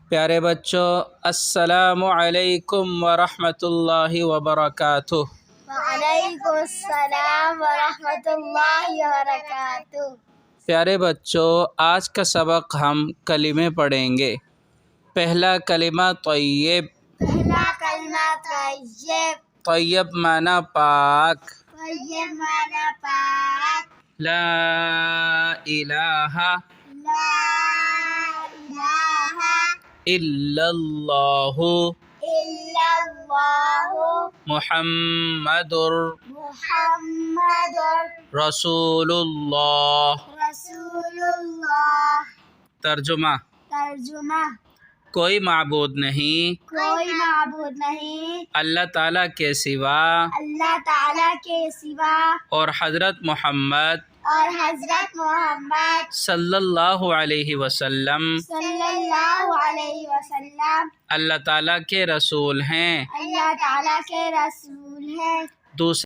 پیارے بچوں، السلام علیکم ورحمۃ اللہ وبرکاتہ۔ وعلیکم السلام ورحمۃ اللہ وبرکاتہ۔ پیارے بچوں، آج کا سبق ہم کلمے پڑھیں گے۔ پہلا کلمہ طیب۔ پہلا کلمہ طیب۔ طیب معنی پاک۔ طیب معنی پاک۔ لا الہ لا الہ الا اللہ الا اللہ محمد محمد رسول اللہ۔ رسول اللہ۔ ترجمہ: ترجمہ: کوئی معبود نہیں کوئی معبود نہیں اللہ تعالیٰ کے سوا، اللہ تعالیٰ کے سوا، اور حضرت محمد اور حضرت محمد صلی اللہ علیہ وسلم صلی اللہ علیہ وسلم اللہ تعالیٰ کے رسول ہیں۔ اللہ تعالیٰ کے رسول ہیں۔ دوسرا